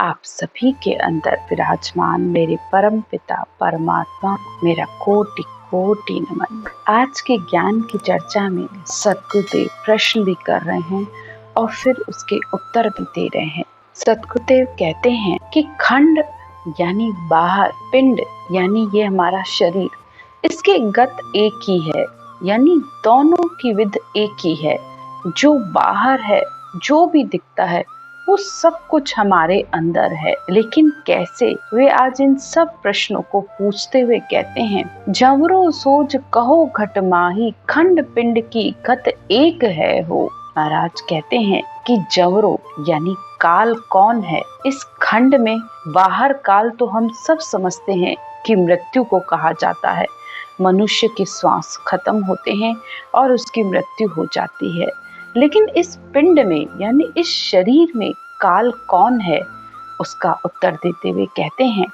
आप सभी के अंदर विराजमान मेरे परम पिता परमात्मा, मेरा कोटि कोटि नमन। आज के ज्ञान की चर्चा में सद्गुरुदेव प्रश्न भी कर रहे हैं और फिर उसके उत्तर भी दे रहे हैं। सद्गुरुदेव कहते हैं कि खंड यानी बाहर, पिंड यानी ये हमारा शरीर, इसके गत एक ही है, यानी दोनों की विध एक ही है। जो बाहर है, जो भी दिखता है, वो सब कुछ हमारे अंदर है, लेकिन कैसे? वे आज इन सब प्रश्नों को पूछते हुए कहते हैं, जवरो सोच कहो घट माही, खंड पिंड की गत एक है हो। महाराज कहते हैं कि जवरो यानी काल कौन है? इस खंड में बाहर काल तो हम सब समझते हैं कि मृत्यु को कहा जाता है। मनुष्य के श्वास खत्म होते हैं और उसकी मृत्यु हो जाती है, लेकिन इस पिंड में यानी इस शरीर में काल कौन है? उसका उत्तर देते हुए कहते हैं,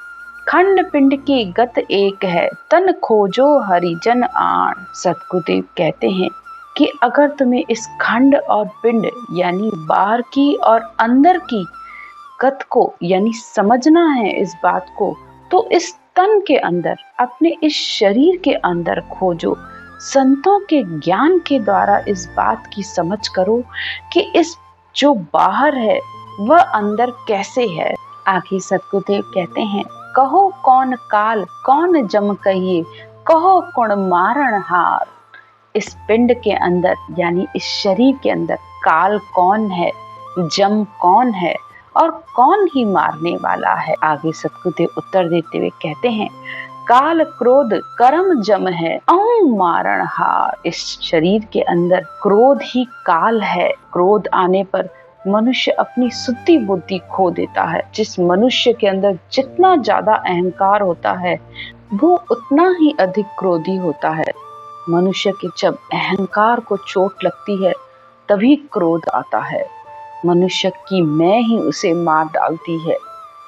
खंड पिंड की गत एक है, तन खोजो हरिजन आण। सद्गुरुदेव कहते हैं कि अगर तुम्हें इस खंड और पिंड यानी बाहर की और अंदर की गत को यानी समझना है इस बात को, तो इस तन के अंदर, अपने इस शरीर के अंदर खोजो। संतों के ज्ञान के द्वारा इस बात की समझ करो कि इस जो बाहर है वह अंदर कैसे है। आगे सद्गुरुदेव कहते हैं, कहो कौन काल कौन जम कहिए, कहो कौन मारण हार। इस पिंड के अंदर यानी इस शरीर के अंदर काल कौन है, जम कौन है और कौन ही मारने वाला है। आगे सद्गुरुदेव उत्तर देते हुए कहते हैं, काल क्रोध कर्म जम है, अहू मारण हार। इस शरीर के अंदर क्रोध ही काल है। क्रोध आने पर मनुष्य अपनी शुद्धि बुद्धि खो देता है। जिस मनुष्य के अंदर जितना ज्यादा अहंकार होता है, वो उतना ही अधिक क्रोधी होता है। मनुष्य के जब अहंकार को चोट लगती है, तभी क्रोध आता है। मनुष्य की मैं ही उसे मार डालती है।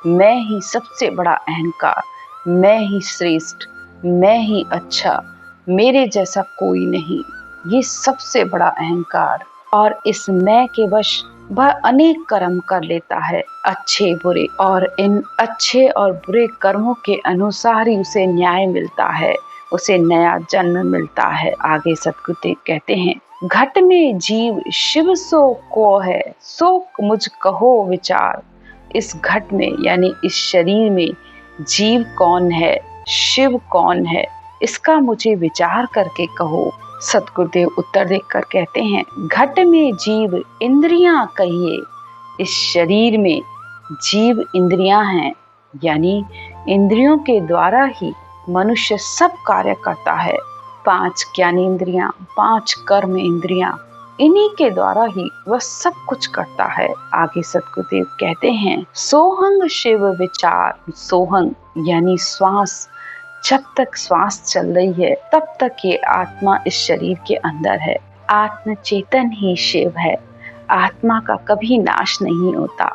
मैं ही सबसे बड़ा अहंकार, मैं ही श्रेष्ठ, मैं ही अच्छा, मेरे जैसा कोई नहीं, ये सबसे बड़ा अहंकार। और इस मैं के वश वह अनेक कर्म कर लेता है, अच्छे बुरे, और इन अच्छे और बुरे कर्मों के अनुसार ही उसे न्याय मिलता है, उसे नया जन्म मिलता है। आगे सद्गुरुदेव कहते हैं, घट में जीव शिव सो को है, सो मुझ कहो विचार। इस घट में यानी इस शरीर में जीव कौन है, शिव कौन है, इसका मुझे विचार करके कहो। सद्गुरुदेव उत्तर देकर कहते हैं, घट में जीव इंद्रियां कहिए। इस शरीर में जीव इंद्रियां हैं, यानी इंद्रियों के द्वारा ही मनुष्य सब कार्य करता है। 5 ज्ञानेंद्रियां, 5 कर्म इंद्रियां, इन्हीं के द्वारा ही वह सब कुछ करता है। आगे सद्गुरुदेव कहते हैं, सोहंग शिव विचार। सोहंग यानी श्वास, जब तक श्वास चल रही है तब तक ये आत्मा इस शरीर के अंदर है। आत्म चेतन ही शिव है। आत्मा का कभी नाश नहीं होता।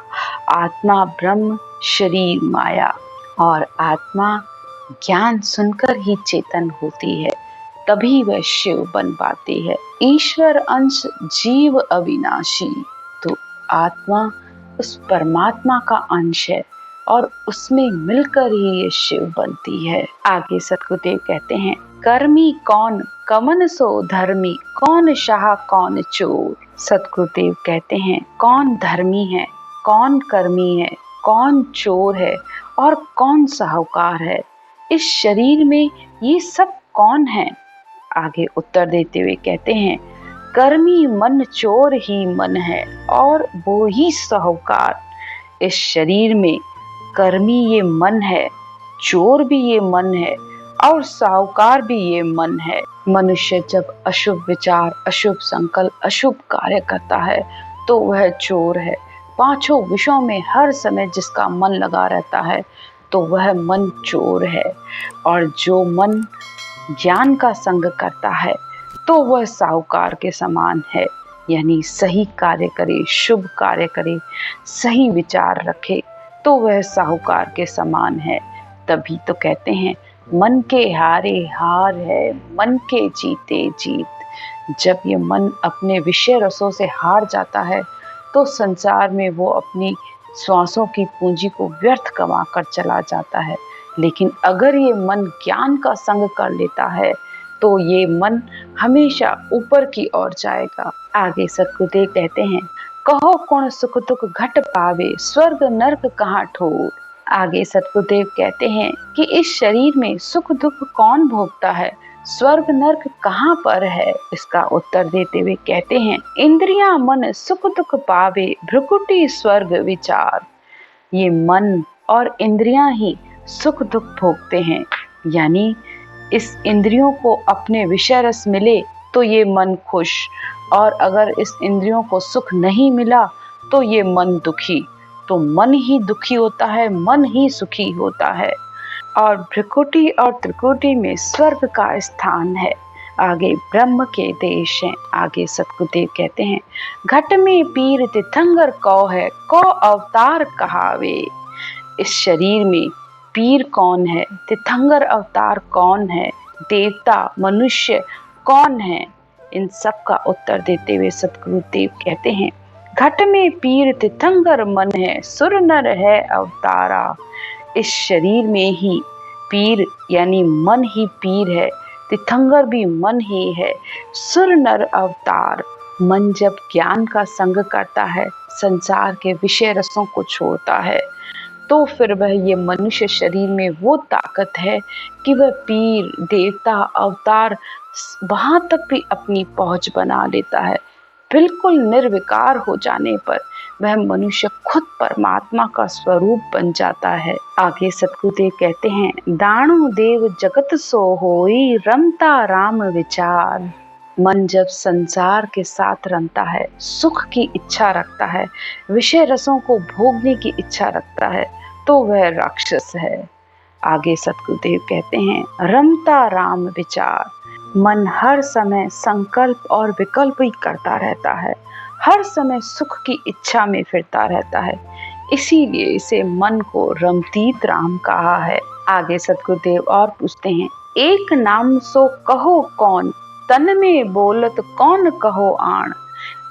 आत्मा ब्रह्म, शरीर माया, और आत्मा ज्ञान सुनकर ही चेतन होती है, तभी वह शिव बन पाती है। ईश्वर अंश जीव अविनाशी। तो आत्मा उस परमात्मा का अंश है और उसमें मिलकर ही ये शिव बनती है। आगे सद्गुरुदेव कहते हैं, कर्मी कौन कमन सो धर्मी, कौन शाह कौन चोर। सद्गुरुदेव कहते हैं, कौन धर्मी है, कौन कर्मी है, कौन चोर है और कौन साहूकार है। इस शरीर में ये सब कौन है? आगे उत्तर देते हुए कहते हैं, कर्मी मन चोर ही मन है और वो ही साहूकार। इस शरीर में कर्मी ये मन है, चोर भी ये मन है और साहूकार भी ये मन है। मनुष्य जब अशुभ विचार, अशुभ संकल्प, अशुभ कार्य करता है तो वह चोर है। 5 विषयों में हर समय जिसका मन लगा रहता है तो वह मन चोर है। और जो मन ज्ञान का संग करता है तो वह साहूकार के समान है, यानी सही कार्य करे, शुभ कार्य करे, सही विचार रखे तो वह साहूकार के समान है। तभी तो कहते हैं, मन के हारे हार है, मन के जीते जीत। जब ये मन अपने विषय रसों से हार जाता है तो संसार में वो अपनी श्वासों की पूंजी को व्यर्थ गंवा कर चला जाता है। लेकिन अगर ये मन ज्ञान का संग कर लेता है तो ये मन हमेशा ऊपर की ओर जाएगा। आगे सतगुरुदेव कहते हैं, कहो कौन सुख दुख घट पावे, स्वर्ग नरक कहाँ ठोर। आगे सतगुरुदेव कहते हैं कि इस शरीर में सुख दुख कौन भोगता है, स्वर्ग नरक कहाँ पर है। इसका उत्तर देते हुए कहते हैं, इंद्रियां मन सुख दुख पावे, भ्रुकुटी स्वर्ग विचार। ये मन और इंद्रियां ही सुख दुख भोगते हैं, यानी इस इंद्रियों को अपने विषय रस मिले तो ये मन खुश, और अगर इस इंद्रियों को सुख नहीं मिला तो ये मन दुखी। तो मन ही दुखी होता है, मन ही सुखी होता है। और भ्रिकुटी और त्रिकुटी में स्वर्ग का स्थान है। आगे ब्रह्म के देश हैं। आगे सतगुरुदेव कहते हैं, घट में पीर तिथंगर कौ है, कौ अवतार कहावे। इस शरीर में पीर कौन है, तिथंगर अवतार कौन है, देवता मनुष्य कौन है, इन सब का उत्तर देते हुए सतगुरुदेव कहते हैं, घट में पीर तिथंगर मन है, सुर नर है अवतारा। इस शरीर में ही पीर यानी मन ही पीर है, तीर्थंकर भी मन ही है, सुर नर अवतार। मन जब ज्ञान का संग करता है, संसार के विषय रसों को छोड़ता है, तो फिर वह ये मनुष्य शरीर में वो ताकत है कि वह पीर देवता अवतार वहां तक भी अपनी पहुंच बना लेता है। बिल्कुल निर्विकार हो जाने पर वह मनुष्य खुद परमात्मा का स्वरूप बन जाता है। आगे सतगुरुदेव कहते हैं, दाणु देव जगत सो होई, रमता राम विचार। मन जब संसार के साथ रमता है, सुख की इच्छा रखता है, विषय रसों को भोगने की इच्छा रखता है, तो वह राक्षस है। आगे सतगुरुदेव कहते हैं, रमता राम विचार। मन हर समय संकल्प और विकल्प ही करता रहता है, हर समय सुख की इच्छा में फिरता रहता है, इसीलिए इसे मन को रमतीत राम कहा है। आगे सतगुरुदेव और पूछते हैं, एक नाम सो कहो कौन, तन में बोलत कौन कहो आण।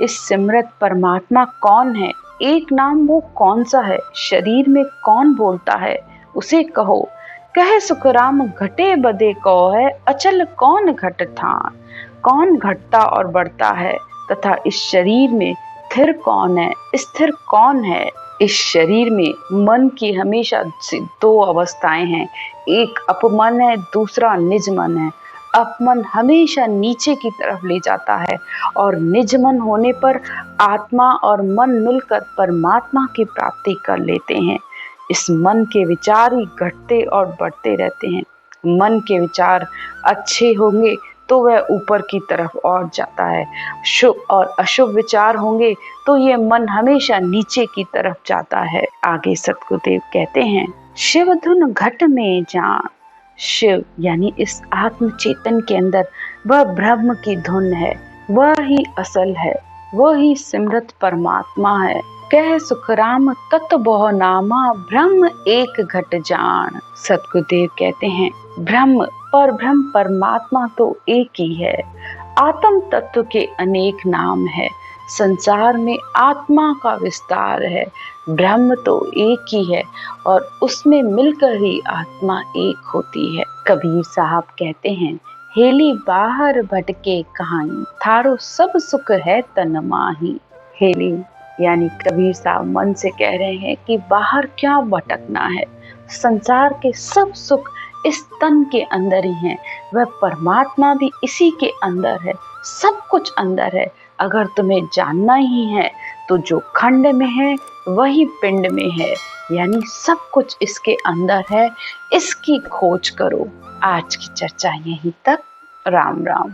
इस सिमरत परमात्मा कौन है, एक नाम वो कौन सा है, शरीर में कौन बोलता है, उसे कहो। कहे सुखराम घटे बदे कहो है, अचल कौन घट थान। कौन घटता और बढ़ता है तथा इस शरीर में स्थिर कौन है, स्थिर कौन है। इस शरीर में मन की हमेशा दो अवस्थाएं हैं, एक अपमन है, दूसरा निज मन है। अपमन हमेशा नीचे की तरफ ले जाता है और निज मन होने पर आत्मा और मन मिलकर परमात्मा की प्राप्ति कर लेते हैं। इस मन के विचार ही घटते और बढ़ते रहते हैं। मन के विचार अच्छे होंगे तो वह ऊपर की तरफ और जाता है, शुभ और अशुभ विचार होंगे तो ये मन हमेशा नीचे की तरफ जाता है। आगे सतगुरुदेव कहते हैं, शिव धुन घट में जान। शिव यानी इस आत्म चेतन के अंदर वह ब्रह्म की धुन है, वह ही असल है, वह ही सिमरत परमात्मा है। कह सुखराम तत् बहु नामा, ब्रह्म एक घट जान। सतगुरुदेव कहते हैं, ब्रह्म पर ब्रह्म परमात्मा तो एक ही है, आत्म तत्व के अनेक नाम है। संसार में आत्मा का विस्तार है, ब्रह्म तो एक ही है और उसमें मिलकर ही आत्मा एक होती है। कबीर साहब कहते हैं, हेली बाहर भटके कहानी, थारो सब सुख है तन माही। हेली यानी कबीर साहब मन से कह रहे हैं कि बाहर क्या भटकना है, संसार के सब सुख इस तन के अंदर ही हैं, वह परमात्मा भी इसी के अंदर है, सब कुछ अंदर है। अगर तुम्हें जानना ही है तो जो खंड में है वही पिंड में है, यानी सब कुछ इसके अंदर है, इसकी खोज करो। आज की चर्चा यहीं तक। राम राम।